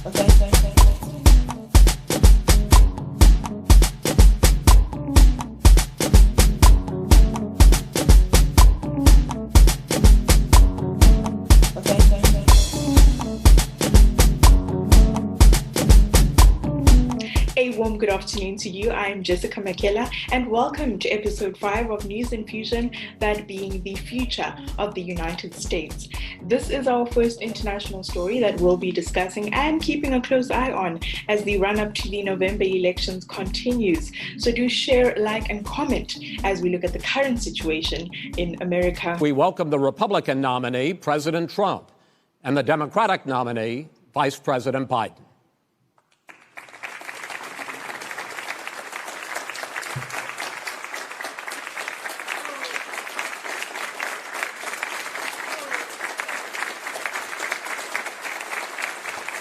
A warm good afternoon to you. I am Jessica Makela, and welcome to episode 5 of News Infusion, that being the future of the United States. This is our first international story that we'll be discussing and keeping a close eye on as the run-up to the November elections continues. So do share, like, and comment as we look at the current situation in America. We welcome the Republican nominee, President Trump, and the Democratic nominee, Vice President Biden.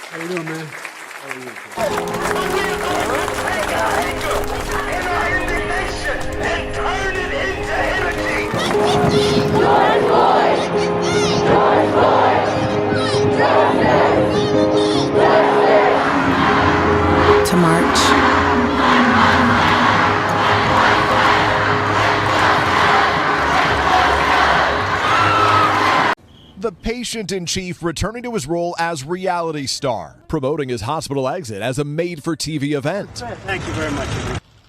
How you doing, man? How are you? We are going to take our anger and our indignation and turn it into energy. George Floyd! George Floyd! Justice! Justice! To march. The patient-in-chief returning to his role as reality star, promoting his hospital exit as a made-for-TV event. Thank you very much.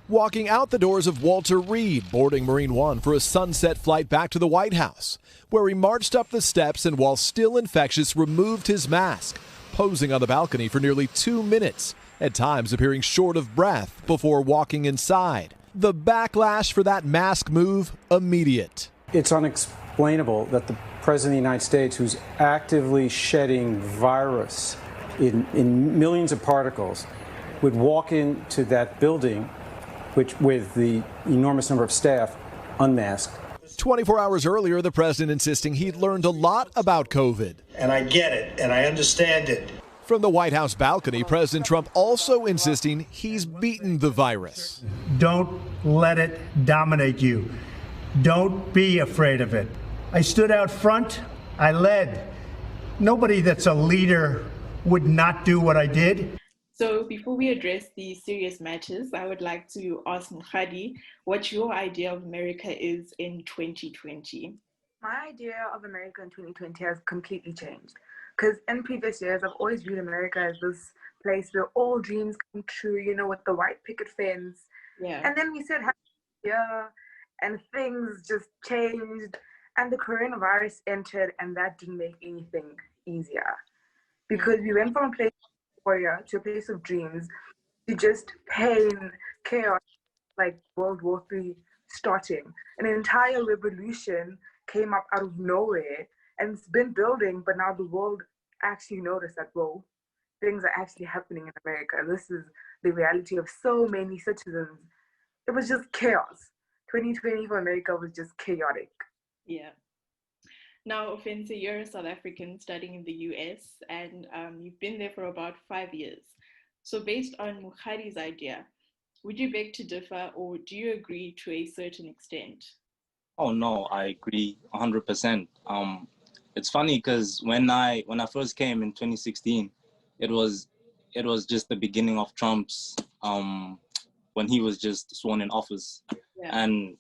Walking out the doors of Walter Reed, boarding Marine One for a sunset flight back to the White House, where he marched up the steps and, while still infectious, removed his mask, posing on the balcony for nearly 2 minutes, at times appearing short of breath before walking inside. The backlash for that mask move, immediate. It's unexplainable that the President of the United States, who's actively shedding virus in millions of particles, would walk into that building with the enormous number of staff unmasked. 24 hours earlier, the president insisting he'd learned a lot about COVID. And I get it, and I understand it. From the White House balcony, President Trump also insisting he's beaten the virus. Don't let it dominate you. Don't be afraid of it. I stood out front. I led. Nobody that's a leader would not do what I did. So before we address the serious matters, I would like to ask Mkhadi what your idea of America is in 2020. My idea of America in 2020 has completely changed. Because in previous years, I've always viewed America as this place where all dreams come true, you know, with the white picket fence. Yeah. And then we said, yeah, and things just changed. And the coronavirus entered, and that didn't make anything easier. Because we went from a place of warrior to a place of dreams to just pain, chaos, like World War III starting. An entire revolution came up out of nowhere, and it's been building, but now the world actually noticed that, whoa, things are actually happening in America. This is the reality of so many citizens. It was just chaos. 2020 for America was just chaotic. Yeah. Now, Offense, you're a South African studying in the US, and you've been there for about 5 years. So based on Mkhadi's idea, would you beg to differ, or do you agree to a certain extent? Oh no, I agree 100%. It's funny because when I first came in 2016, it was just the beginning of Trump's when he was just sworn in office. Yeah. And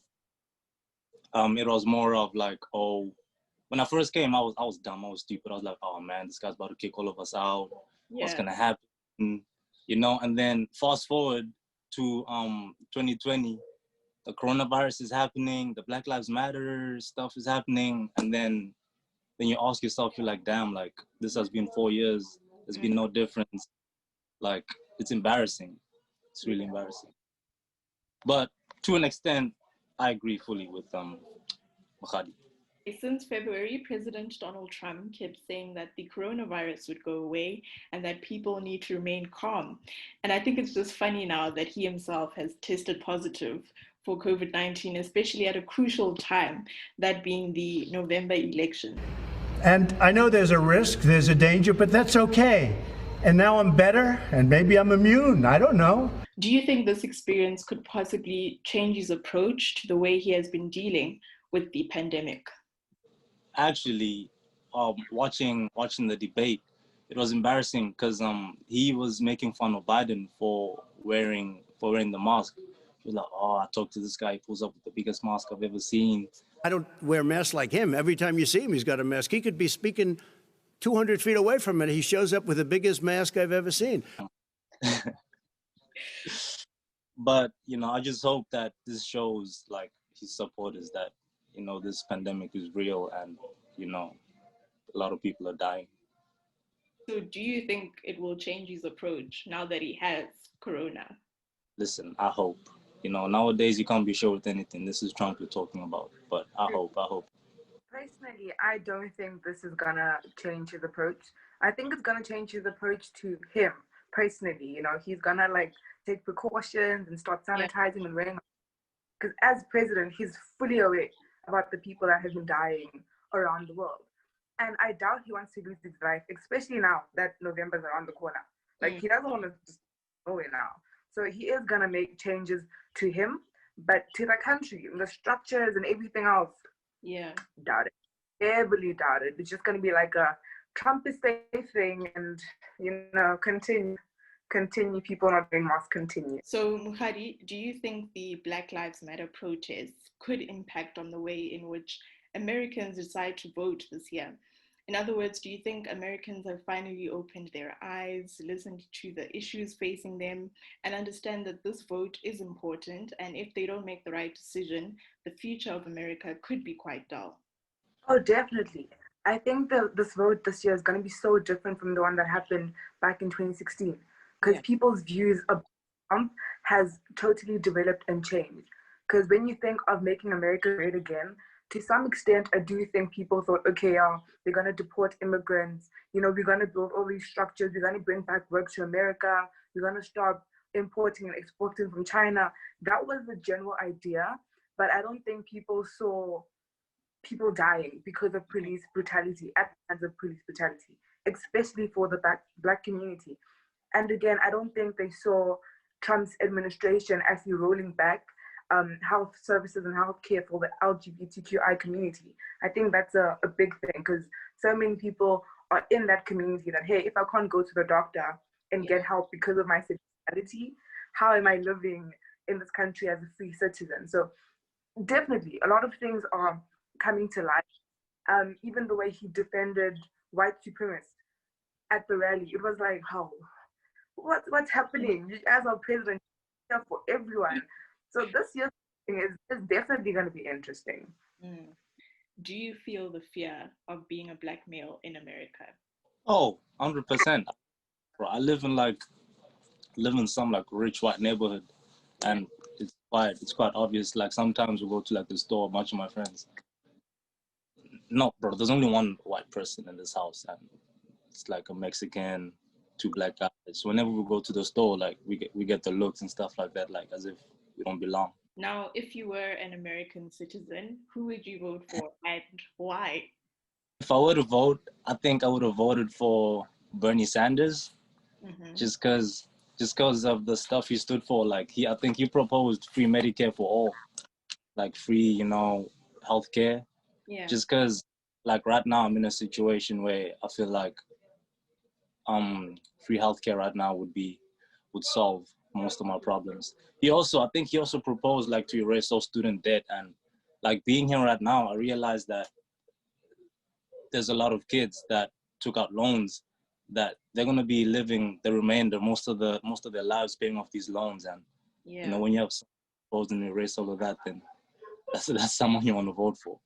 it was more of like, oh, when I first came, I was dumb, I was stupid. I was like, oh man, this guy's about to kick all of us out. Yeah. What's gonna happen? You know, and then fast forward to 2020, the coronavirus is happening, the Black Lives Matter stuff is happening, and then you ask yourself, you're like, damn, like this has been 4 years, there's been no difference. Like, it's embarrassing. It's really embarrassing. But to an extent, I agree fully with Mkhadi. Since February, President Donald Trump kept saying that the coronavirus would go away and that people need to remain calm. And I think it's just funny now that he himself has tested positive for COVID-19, especially at a crucial time, that being the November election. And I know there's a risk, there's a danger, but that's okay. And now I'm better, and maybe I'm immune. I don't know. Do you think this experience could possibly change his approach to the way he has been dealing with the pandemic? Actually, watching the debate, it was embarrassing because he was making fun of Biden for wearing the mask. He was like, oh, I talked to this guy, he pulls up with the biggest mask I've ever seen. I don't wear masks like him. Every time you see him, he's got a mask. He could be speaking 200 feet away from it. He shows up with the biggest mask I've ever seen. But, I just hope that this shows, like, his supporters that, this pandemic is real and, a lot of people are dying. So do you think it will change his approach now that he has corona? Listen, I hope. Nowadays you can't be sure with anything. This is Trump you're talking about. But I hope. Personally, I don't think this is gonna change his approach. I think it's gonna change his approach to him personally. He's gonna take precautions and start sanitizing and wearing. Because as president, he's fully aware about the people that have been dying around the world, and I doubt he wants to lose his life, especially now that November's around the corner. He doesn't want to just go away now. So he is gonna make changes to him, but to the country, the structures and everything else. Yeah. Doubt it. Heavily doubt it. It's just going to be like a Trump is safe thing and, continue. People not wearing masks, continue. So, Mukhadi, do you think the Black Lives Matter protests could impact on the way in which Americans decide to vote this year? In other words, do you think Americans have finally opened their eyes, listened to the issues facing them, and understand that this vote is important, and if they don't make the right decision, the future of America could be quite dull? Oh, definitely. I think this vote this year is going to be so different from the one that happened back in 2016, because people's views of Trump has totally developed and changed. Because when you think of making America great again, to some extent, I do think people thought, okay, they're going to deport immigrants. We're going to build all these structures. We're going to bring back work to America. We're going to stop importing and exporting from China. That was the general idea. But I don't think people saw people dying because of police brutality, at the hands of police brutality, especially for the Black community. And again, I don't think they saw Trump's administration actually rolling back health services and healthcare for the LGBTQI community. I think that's a big thing, because so many people are in that community that, hey, if I can't go to the doctor and get help because of my sexuality, how am I living in this country as a free citizen? So definitely, a lot of things are coming to light. Even the way he defended white supremacists at the rally, it was like, how? What's happening? As our president, here for everyone. So this year's thing is definitely going to be interesting. Do you feel the fear of being a Black male in America? Oh, 100%. Bro, I live in some rich white neighborhood, and it's quite obvious. Sometimes we go to the store, a bunch of my friends. No, bro, there's only one white person in this house, and it's a Mexican, 2 Black guys. So whenever we go to the store, we get the looks and stuff like that, as if we don't belong. Now, if you were an American citizen, who would you vote for and why? If I were to vote, I think I would have voted for Bernie Sanders, just because of the stuff he stood for. I think he proposed free Medicare for all, free, healthcare. Yeah. Just because, right now, I'm in a situation where I feel free healthcare right now would solve most of my problems. I think he also proposed to erase all student debt, and being here right now, I realized that there's a lot of kids that took out loans that they're gonna be living the remainder, most of their lives paying off these loans. And when you have proposed and erase all of that, then that's someone you want to vote for.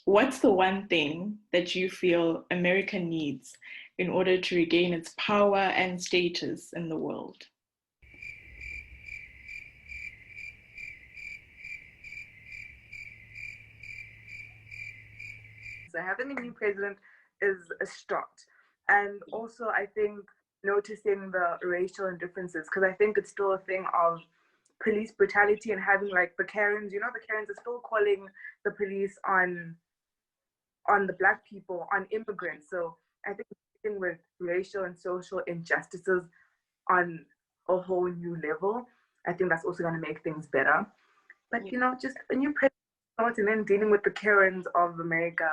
What's the one thing that you feel America needs in order to regain its power and status in the world? So having a new president is a start. And also, I think noticing the racial differences, because I think it's still a thing of police brutality and having the Karens, the Karens are still calling the police on the Black people, on immigrants. So I think dealing with racial and social injustices on a whole new level, I think that's also going to make things better. But, just a new president and then dealing with the Karens of America,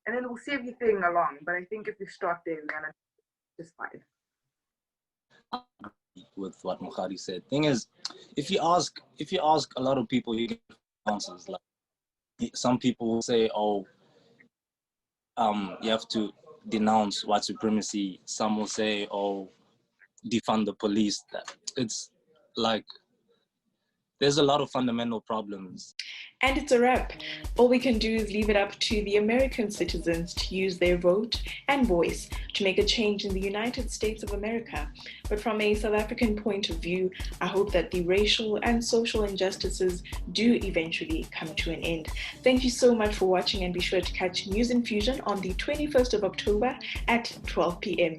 and then we'll see everything along. But I think if we start there, we're going to just fine. With what Mukhari said. Thing is, if you ask a lot of people, you get answers. Like some people will say, "Oh, you have to denounce white supremacy." Some will say, "Oh, defund the police." It's like there's a lot of fundamental problems. And it's a wrap. All we can do is leave it up to the American citizens to use their vote and voice to make a change in the United States of America. But from a South African point of view, I hope that the racial and social injustices do eventually come to an end. Thank you so much for watching, and be sure to catch News Infusion on the 21st of October at 12 p.m.